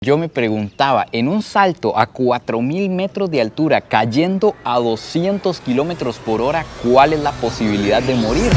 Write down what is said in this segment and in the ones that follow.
Yo me preguntaba, en un salto a 4000 metros de altura, cayendo a 200 kilómetros por hora, ¿cuál es la posibilidad de morir?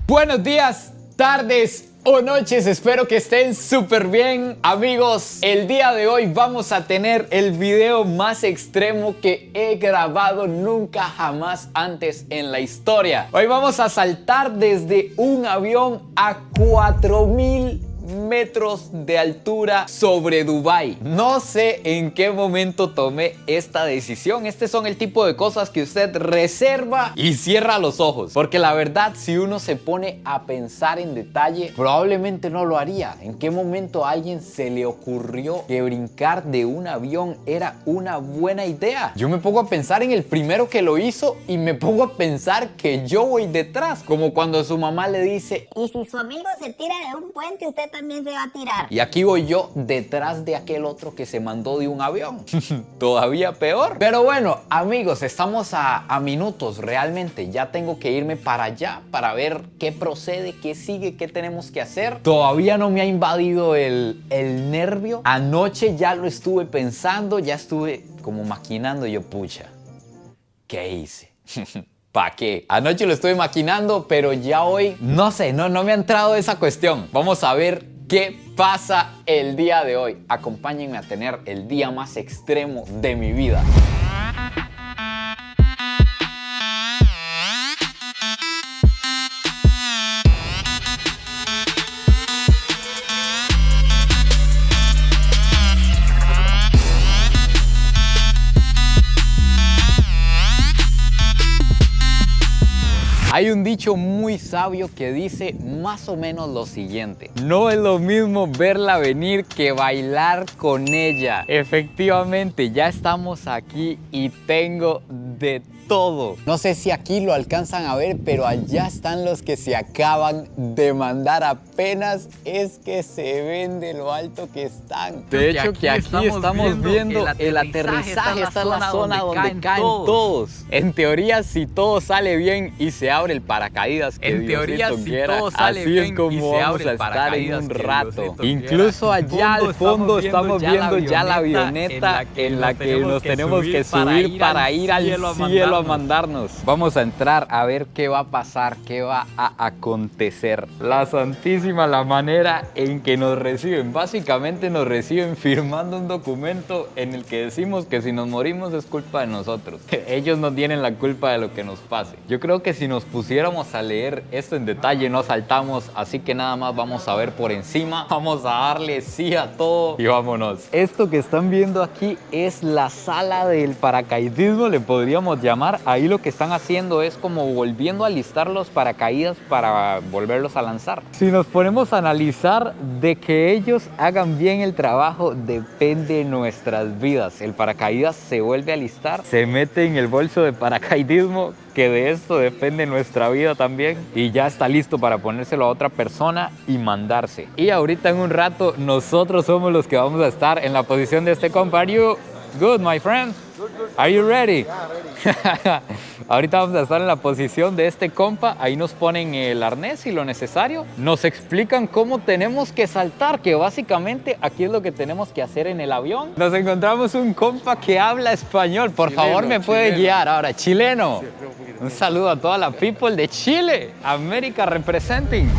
Buenos días, tardes o noches, espero que estén súper bien. Amigos, el día de hoy vamos a tener el video más extremo que he grabado nunca jamás antes en la historia. Hoy vamos a saltar desde un avión a 4000 metros de altura sobre Dubái. No sé en qué momento tomé esta decisión. Este son el tipo de cosas que usted reserva y cierra los ojos, porque la verdad, si uno se pone a pensar en detalle, probablemente no lo haría. ¿En qué momento a alguien se le ocurrió que brincar de un avión era una buena idea? Yo me pongo a pensar en el primero que lo hizo y me pongo a pensar que yo voy detrás, como cuando su mamá le dice: y si su amigo se tira de un puente, usted también se va a tirar. Y aquí voy yo detrás de aquel otro que se mandó de un avión. Todavía peor. Pero bueno, amigos, estamos a minutos realmente. Ya tengo que irme para allá para ver qué procede, qué sigue, qué tenemos que hacer. Todavía no me ha invadido el nervio. Anoche ya lo estuve pensando, ya estuve como maquinando. Yo, pucha, ¿qué hice? ¿Para qué? Anoche lo estuve maquinando, pero ya hoy, no sé, no me ha entrado esa cuestión. Vamos a ver qué pasa el día de hoy. Acompáñenme a tener el día más extremo de mi vida. Hay un dicho muy sabio que dice más o menos lo siguiente: no es lo mismo verla venir que bailar con ella. Efectivamente, ya estamos aquí y tengo de todo. No sé si aquí lo alcanzan a ver, pero allá están los que se acaban de mandar. Apenas es que se ven de lo alto que están. De hecho, que aquí estamos viendo el aterrizaje. Esta es la zona donde caen todos. En teoría, si todo sale bien y se abre el paracaídas, que en teoría, si todo sale bien, así es como vamos a estar en un rato. Incluso allá al fondo estamos viendo ya la avioneta en la que nos tenemos que subir para ir al cielo a mandarnos. Vamos a entrar a ver qué va a pasar, qué va a acontecer. La santísima la manera en que nos reciben. Básicamente nos reciben firmando un documento en el que decimos que si nos morimos es culpa de nosotros. Ellos no tienen la culpa de lo que nos pase. Yo creo que si nos pusiéramos a leer esto en detalle no saltamos, así que nada más vamos a ver por encima. Vamos a darle sí a todo y vámonos. Esto que están viendo aquí es la sala del paracaidismo, le podríamos llamar. Ahí lo que están haciendo es como volviendo a alistar los paracaídas para volverlos a lanzar. Si nos ponemos a analizar, de que ellos hagan bien el trabajo depende de nuestras vidas. El paracaídas se vuelve a alistar, se mete en el bolso de paracaidismo, que de esto depende nuestra vida también, y ya está listo para ponérselo a otra persona y mandarse. Y ahorita en un rato nosotros somos los que vamos a estar en la posición de este compa. Are you good, my friend? Are you ready? Ahorita vamos a estar en la posición de este compa. Ahí nos ponen el arnés y lo necesario. Nos explican cómo tenemos que saltar, que básicamente aquí es lo que tenemos que hacer en el avión. Nos encontramos un compa que habla español. Por favor, me puede guiar ahora. Chileno. Un saludo a toda la people de Chile. América representing.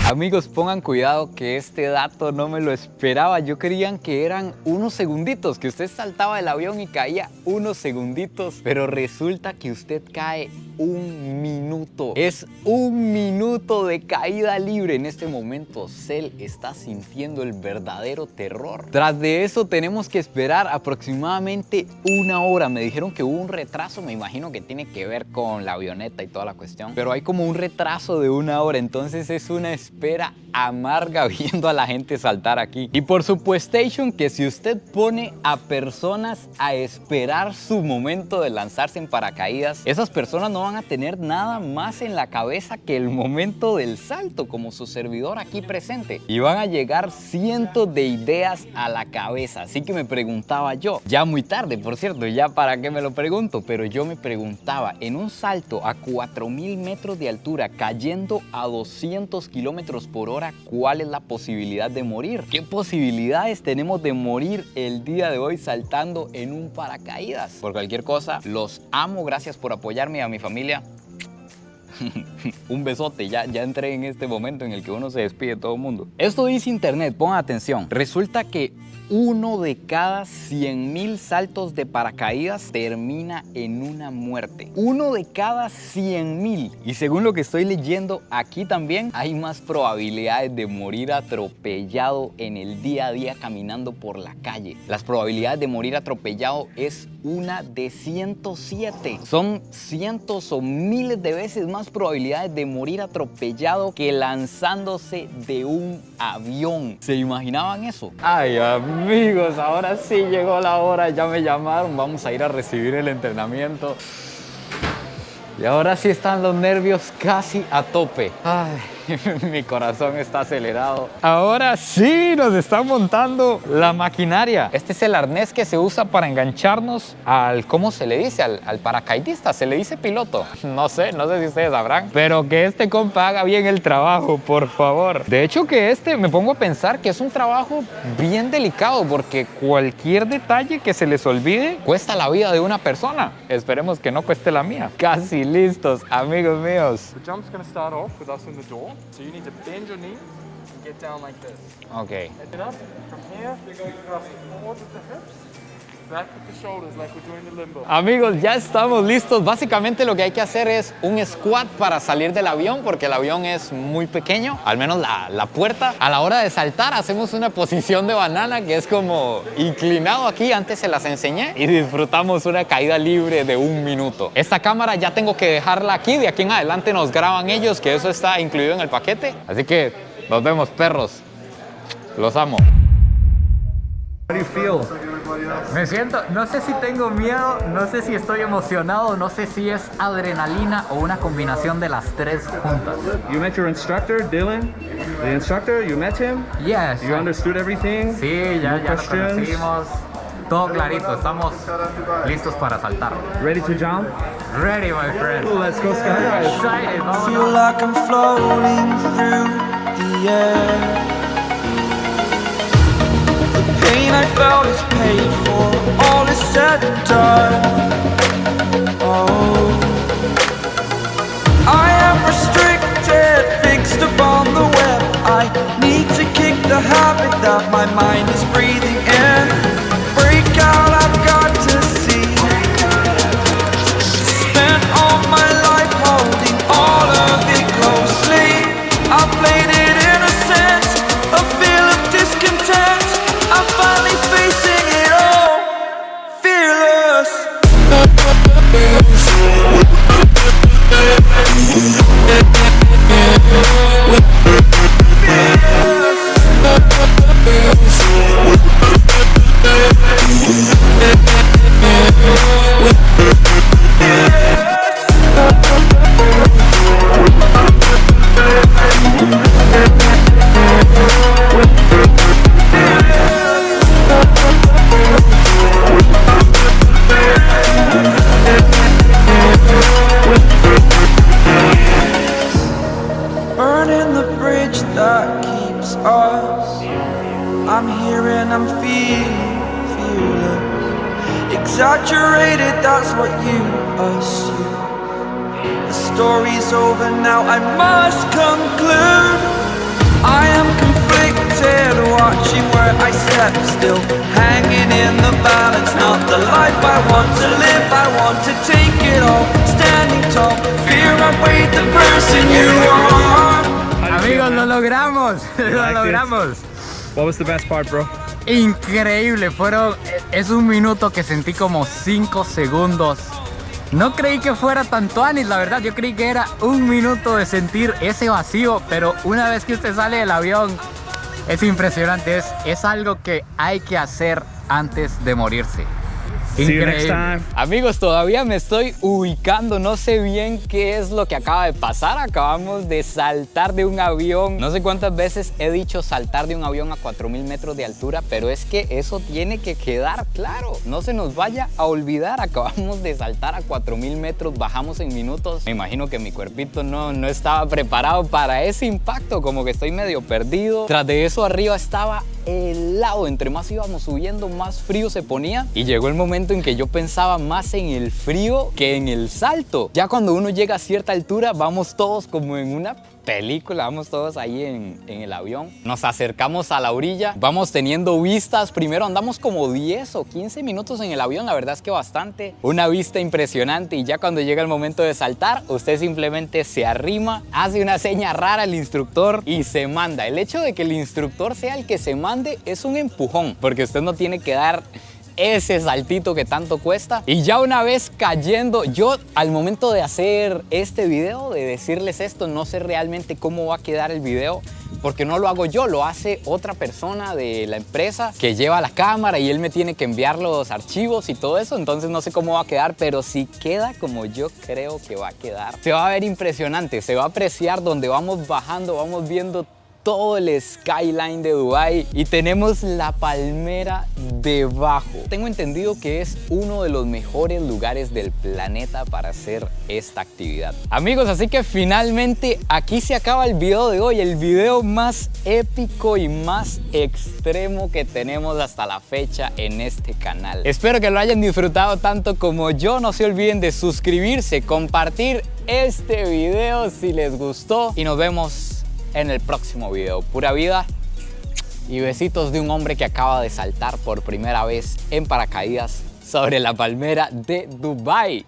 Amigos, pongan cuidado que este dato no me lo esperaba. Yo creían que eran unos segunditos, que usted saltaba del avión y caía unos segunditos, pero resulta que usted cae un minuto. Es un minuto de caída libre. En este momento, Cell está sintiendo el verdadero terror. Tras de eso, tenemos que esperar aproximadamente una hora. Me dijeron que hubo un retraso, me imagino que tiene que ver con la avioneta y toda la cuestión, pero hay como un retraso de una hora, entonces es una espera amarga viendo a la gente saltar aquí. Y por supuestation que si usted pone a personas a esperar su momento de lanzarse en paracaídas, esas personas no van a tener nada más en la cabeza que el momento del salto, como su servidor aquí presente. Y van a llegar cientos de ideas a la cabeza. Así que me preguntaba yo, ya muy tarde, por cierto, ya para qué me lo pregunto, pero yo me preguntaba, en un salto a 4000 metros de altura, cayendo a 200 kilómetros por hora, ¿cuál es la posibilidad de morir? ¿Qué posibilidades tenemos de morir el día de hoy saltando en un paracaídas? Por cualquier cosa, los amo, gracias por apoyarme, a mi familia. Un besote, ya entré en este momento en el que uno se despide de todo el mundo. Esto dice internet, pongan atención. Resulta que 1 de cada 100,000 saltos de paracaídas termina en una muerte. 1 de cada 100,000. Y según lo que estoy leyendo, aquí también hay más probabilidades de morir atropellado en el día a día caminando por la calle. Las probabilidades de morir atropellado es 1 de 107. Son cientos o miles de veces más probabilidades de morir atropellado que lanzándose de un avión. ¿Se imaginaban eso? Ay, amigos, ahora sí llegó la hora, ya me llamaron, vamos a ir a recibir el entrenamiento. Y ahora sí están los nervios casi a tope. Ay, mi corazón está acelerado. Ahora sí nos están montando la maquinaria. Este es el arnés que se usa para engancharnos al, ¿cómo se le dice? Al paracaidista, se le dice piloto. No sé si ustedes sabrán. Pero que este compa haga bien el trabajo, por favor. De hecho que me pongo a pensar que es un trabajo bien delicado porque cualquier detalle que se les olvide cuesta la vida de una persona. Esperemos que no cueste la mía. Casi listos, amigos míos. The jump's going to start off with us in the door. So you need to bend your knee and get down like this. Ok. Lift it up. From here, we're going to thrust forward with the hips, back with the shoulders like we're doing the limbo. Amigos, ya estamos listos. Básicamente lo que hay que hacer es un squat para salir del avión porque el avión es muy pequeño, al menos la puerta. A la hora de saltar hacemos una posición de banana que es como inclinado aquí, antes se las enseñé, y disfrutamos una caída libre de 1 minuto. Esta cámara ya tengo que dejarla aquí, de aquí en adelante nos graban ellos, que eso está incluido en el paquete. Así que nos vemos, perros. Los amo. How do you feel? Me siento, no sé si tengo miedo, no sé si estoy emocionado, no sé si es adrenalina o una combinación de las tres juntas. You met your instructor, Dylan? The instructor, you met him? Yes. You understood everything? Sí, ya No nos questions? conocimos. Todo clarito, estamos listos para saltar. Ready to jump? Ready, my friend. Cool, let's go skydive. Excited, vamos. Feel like I'm floating through the air. The pain I felt is paid for, all is said and done. Oh, I am restricted, fixed upon the web. I need to kick the habit that my mind is breathing in. Break out, I've got to see. Spent all my life holding all of it closely. I played it innocent, a feel of discontent. I'm finally facing it all, fearless. Burning the bridge that keeps us. I'm here and I'm feeling fearless. Exaggerated, that's what you assume. The story's over now, I must conclude. I am conflicted, watching where I step still, hanging in the balance. Not the life I want to live, I want to take it all. Standing tall, fear I weighed the person you are. Amigos, lo logramos, lo logramos. What was the best part, bro? Increíble, es 1 minuto que sentí como 5 segundos. No creí que fuera tanto Anis, la verdad, yo creí que era 1 minuto de sentir ese vacío, pero una vez que usted sale del avión, es impresionante, es algo que hay que hacer antes de morirse. See you next time. Amigos, todavía me estoy ubicando, no sé bien qué es lo que acaba de pasar. Acabamos de saltar de un avión. No sé cuántas veces he dicho saltar de un avión a 4000 metros de altura, pero es que eso tiene que quedar claro. No se nos vaya a olvidar, acabamos de saltar a 4000 metros, bajamos en minutos. Me imagino que mi cuerpito no estaba preparado para ese impacto, como que estoy medio perdido. Tras de eso arriba estaba helado, entre más íbamos subiendo más frío se ponía y llegó el momento en que yo pensaba más en el frío que en el salto. Ya cuando uno llega a cierta altura vamos todos como en una película, vamos todos ahí en el avión, nos acercamos a la orilla, vamos teniendo vistas, primero andamos como 10 o 15 minutos en el avión, la verdad es que bastante, una vista impresionante, y ya cuando llega el momento de saltar, usted simplemente se arrima, hace una seña rara al instructor y se manda. El hecho de que el instructor sea el que se mande es un empujón, porque usted no tiene que dar ese saltito que tanto cuesta. Y ya una vez cayendo, yo al momento de hacer este video, de decirles esto, no sé realmente cómo va a quedar el video, porque no lo hago yo, lo hace otra persona de la empresa que lleva la cámara y él me tiene que enviar los archivos y todo eso, entonces no sé cómo va a quedar, pero si queda como yo creo que va a quedar, se va a ver impresionante, se va a apreciar donde vamos bajando, vamos viendo todo el skyline de Dubái y tenemos la palmera debajo. Tengo entendido que es uno de los mejores lugares del planeta para hacer esta actividad. Amigos, así que finalmente aquí se acaba el video de hoy, el video más épico y más extremo que tenemos hasta la fecha en este canal. Espero que lo hayan disfrutado tanto como yo. No se olviden de suscribirse, compartir este video si les gustó y nos vemos en el próximo video. Pura vida y besitos de un hombre que acaba de saltar por primera vez en paracaídas sobre la palmera de Dubái.